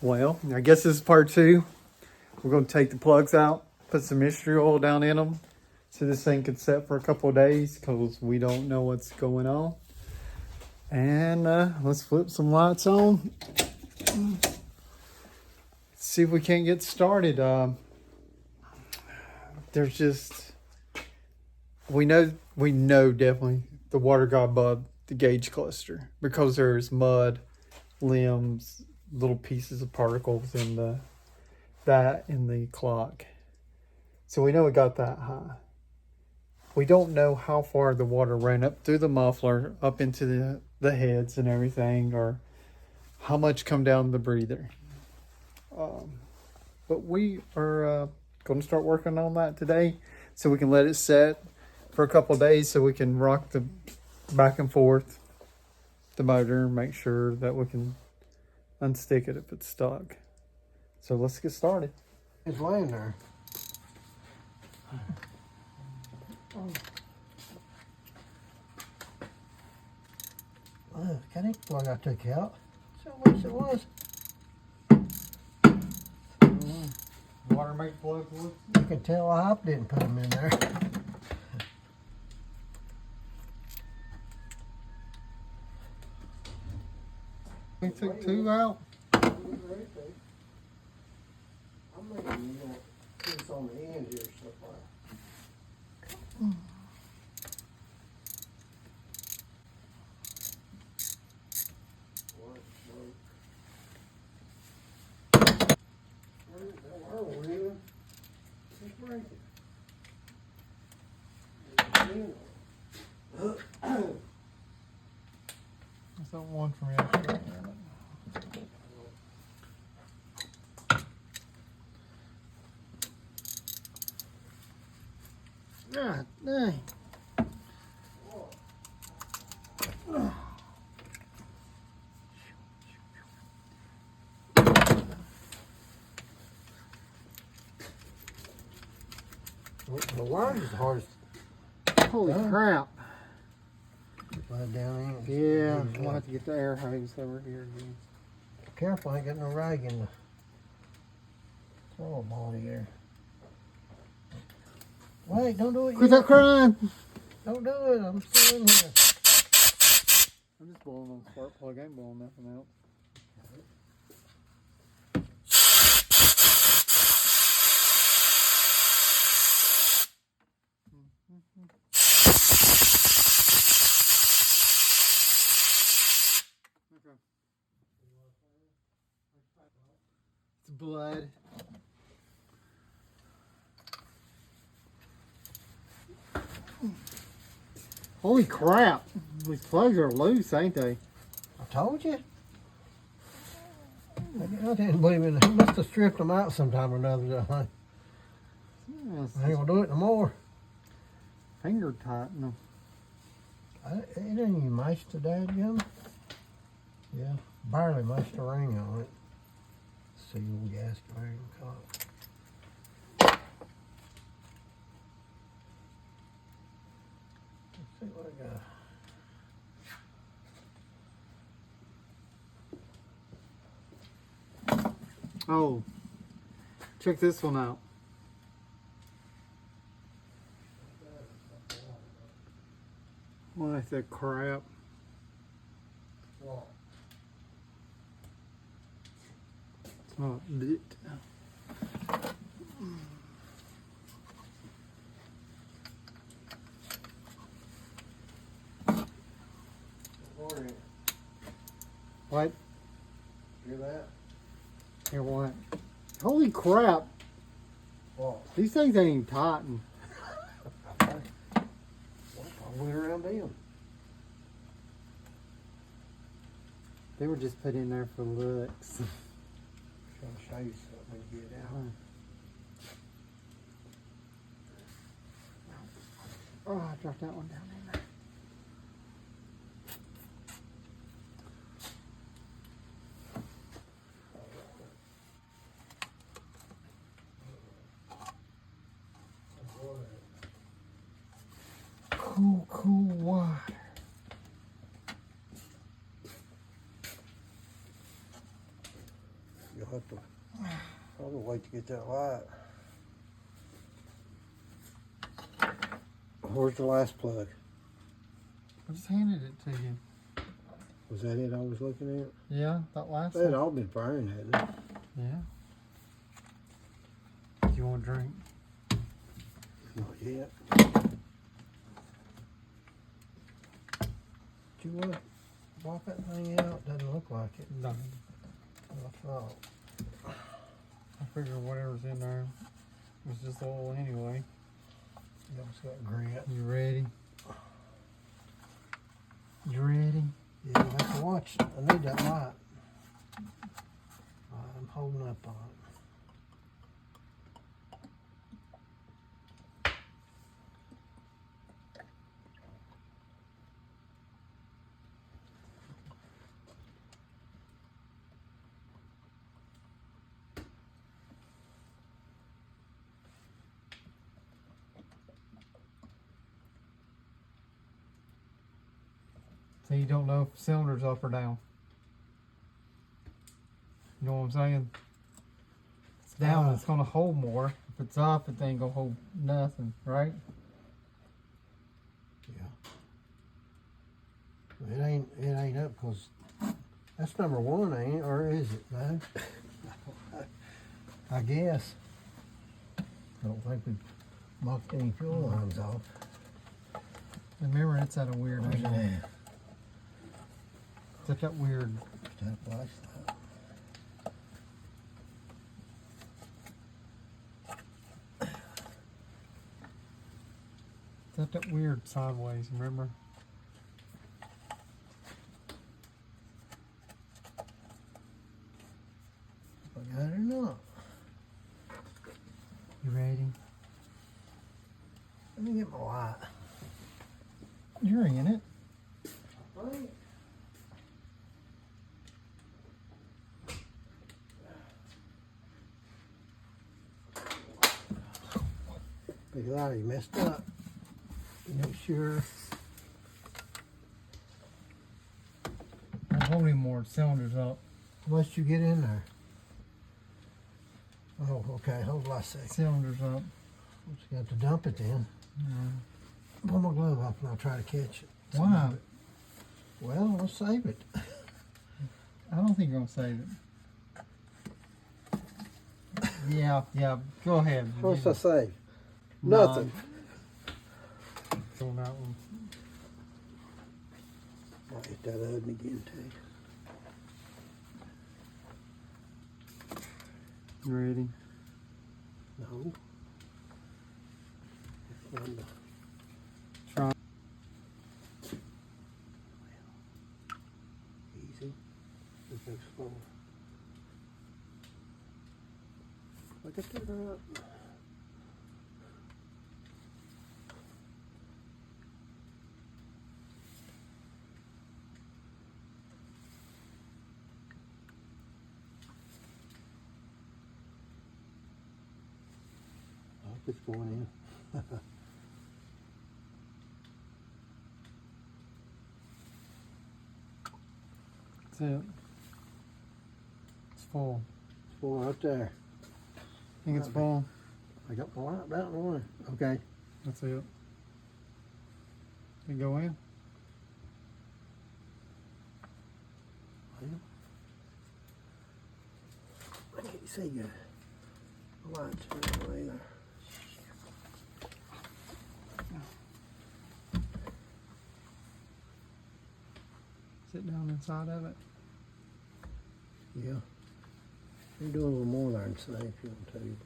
Well, I guess this is part two. We're going to take the plugs out, put some mystery oil down in them, so this thing can set for a couple of days because we don't know what's going on. And let's flip some lights on. See if we can't get started. There's just, we know definitely the water got above the gauge cluster because there's mud, limbs, little pieces of particles in the clock. So we know it got that high. We don't know how far the water ran up through the muffler, up into the heads and everything, or how much come down the breather. But we are going to start working on that today so we can let it set for a couple of days so we can rock the back and forth the motor and make sure that we can unstick it if it's stuck. So let's get started. It's laying there. Can it plug I took out? So much it was. Water make plugs look. You can tell I didn't put them in there. We took two out. I'm making this on the end here, stuff like. There's that one from yesterday. God dang. The wire's as hard as. Holy crap. Lay it down in. Yeah, we'll have to get the air hose over here again. Careful, I ain't got no rag in the throw ball here. Wait, don't do it Quit yet. that crying. Don't do it, I'm still in here. I'm just blowing on the spark plug. I ain't blowing nothing else. Okay. It's blood. Holy crap. These plugs are loose, ain't they? I told you. I didn't believe in it. He must have stripped them out sometime or another. I ain't gonna do it no more. Finger tighten them. It ain't even matched the dadgum. Yeah, barely matched the ring on it. Sealed gasket ring cock. Let's see what I got. Oh, check this one out. What the crap? What? Oh, it. What? Hear that? Here, what? Holy crap! What? These things ain't even tightened. I went around them. They were just put in there for looks. Trying to show you something to get out. Oh, I dropped that one down in there. Cool water. You'll have to probably wait to get that light. Where's the last plug? I just handed it to you. Was that it I was looking at? Yeah, that last It had one. all been burned, hadn't it? Yeah. Do you want a drink? Not yet. Did you want to walk that thing out? Doesn't look like it. No. I thought. I figure whatever's in there was just oil anyway. Yeah, it's got grit. You ready? You ready? Yeah, I have to watch. I need that light. I'm holding up on it. So you don't know if the cylinder's up or down. You know what I'm saying? If it's down, it's gonna hold more. If it's up, it ain't gonna hold nothing, right? Yeah. It ain't up because that's number one, ain't it? Or is it, no? I guess. I don't think we mocked any fuel lines off. Remember, it's at a weird angle. Yeah. It's at that weird. That flashlight. It's at that weird sideways. Remember? I got it or not. You ready? Let me get my light. You're in it. Right. Big light, you messed up. Make sure. I'm holding more cylinders up. Once you get in there. Oh, okay. Hold on a second. Cylinders up. You got to dump it then. Pull my glove up and I'll try to catch it. Why? Well, let's save it. I don't think you're gonna save it. Yeah, go ahead. What's I save? None. Nothing. On that one. I'll hit that oven again too. You ready? No. Try. Easy. Just go slower. Look at that up. I hope it's going in. That's it. It's full. It's full right there. I think it's full. I got my light out in one. Okay. That's it. You go in. Well, I can't see good. The light's in the way there. Sit down inside of it. Yeah. You do a little more there and say if you want to.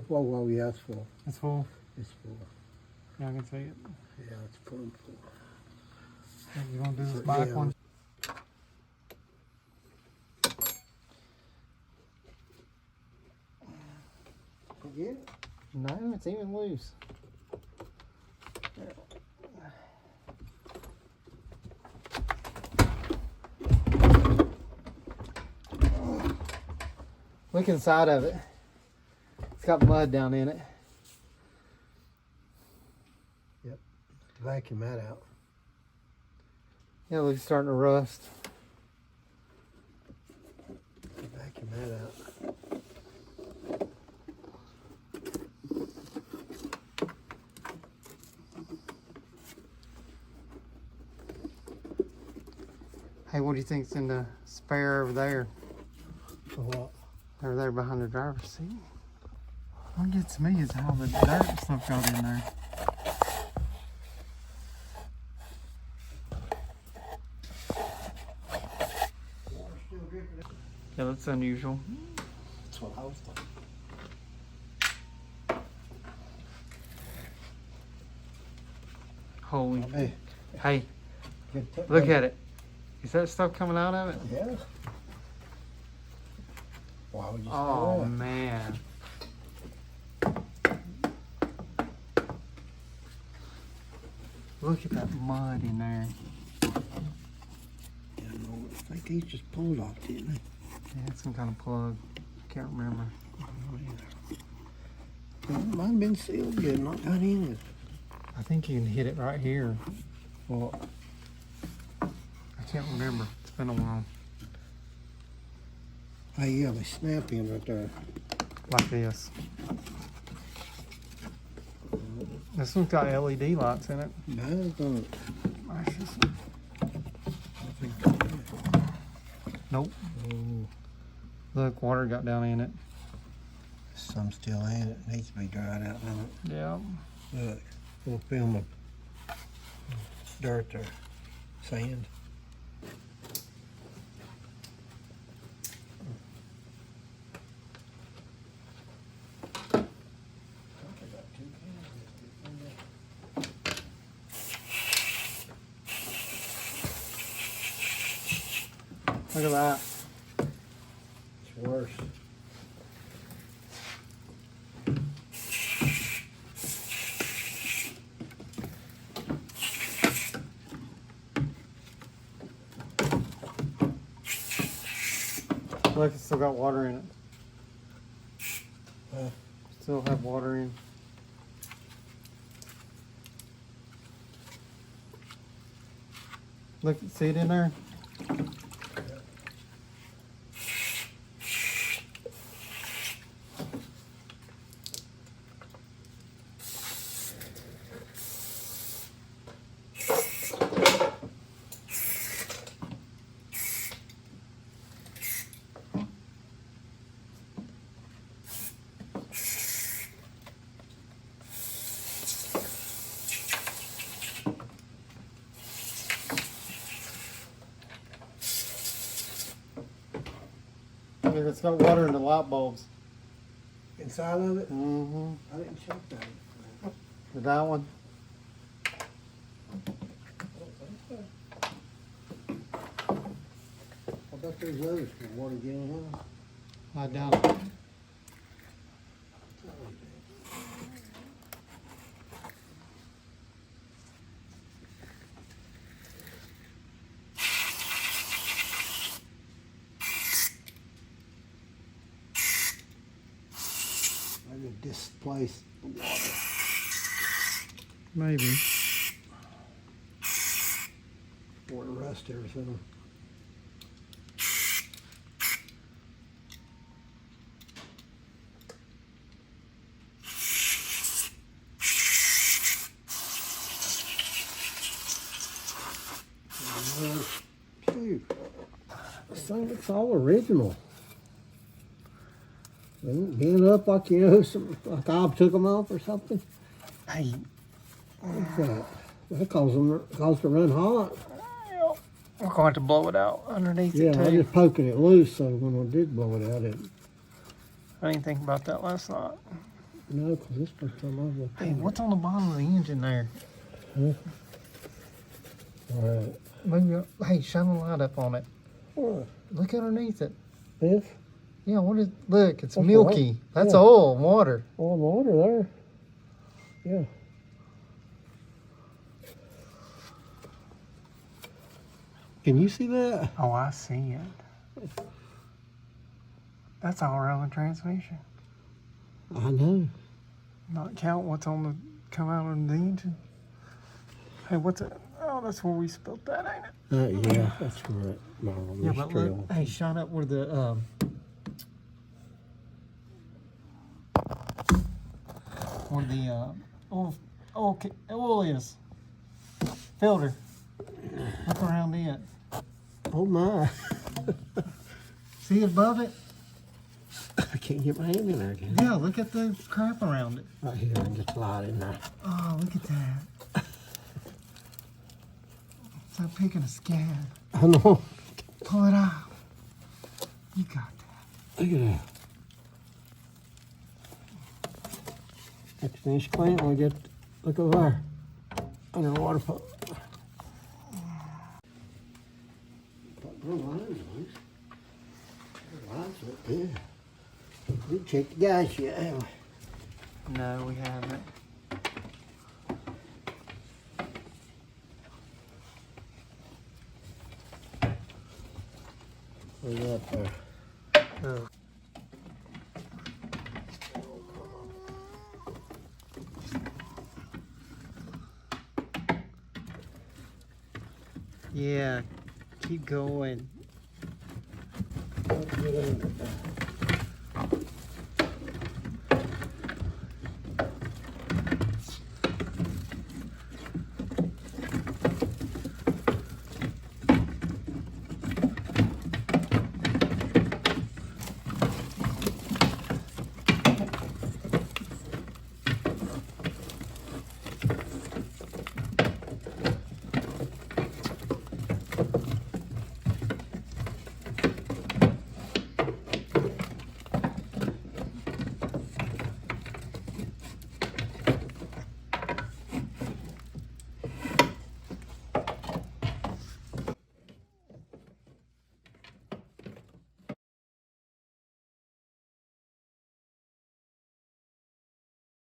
Whoa, yeah, it's full. It's full. It's full. Yeah, I can see it. Yeah, it's plumb full. You gonna do this back Yeah. one? You get it? No, it's even loose. Look inside of it. It's got mud down in it. Vacuum that out. Yeah, it looks starting to rust. Vacuum that out. Hey, what do you think's in the spare over there? For what? Over there behind the driver's seat. What gets me is how the dirt and stuff got in there. Yeah, that's unusual. That's what I was thinking. Holy. Hey, Hey, look at it. Is that stuff coming out of it? Yeah. Why would you say Oh, that? man. Look at that mud in there. Yeah, no, I think these just pulled off, didn't they? Yeah, it's some kind of plug. Can't remember. I don't know either. It might have been sealed good, not got in it. I think you can hit it right here. Well, I can't remember. It's been a while. oh yeah, they snap in right there. Like this. This one's got LED lights in it. No, it don't. That's just- I think that's it. Nope. Oh, Look, water got down in it. some still in it. Needs to be dried out, doesn't Yeah. it? Look, little film of dirt there. Sand. Look at that. It's worse. Look, it's still got water in it. Still have water in. Look, see it in there? Look, it's got water in the light bulbs. Inside of it? Mm-hmm. I didn't check that. That one. I bet there's others can water get in. I doubt it. Maybe displaced the water. Maybe. Or the rust everything. Shoot. This thing looks all original. They didn't get it up like, you know, like I took them off or something. Hey. What's that? That caused to run hot. We're going to have to blow it out underneath Yeah, it I too. just poking it loose, so when I did blow it out, I didn't think about that last night. no, because this first time I looked Hey, at it. what's on the bottom of the engine there? All right. Maybe, hey, shine a light up on it. What? Look underneath it. This? Yeah, what is, look, it's That's milky. right. That's Yeah. oil, water. Oh, the water there. Yeah. Can you see that? Oh, I see it. That's all around the transmission. I know. Not count what's on the, come out of the engine. Hey, what's it? Oh, that's where we spilled that, ain't it? Yeah, that's right. Marlon, Yeah, this but trail. look, hey, shine up where the where the oil is. Filter. Look around it. Oh my. See above it? I can't get my hand in there again. Yeah, look at the crap around it. Right here, and just slide in there. Oh, look at that. It's like picking a scab. I know. Pull it off. You got that. Look at that. Everything's clean. We get, look over there. Under the water pump. Put the lines on. The lines look good. We checked the gas yet, haven't we? No, we haven't. Where's that there? Oh. Yeah, keep going. Let's get under there.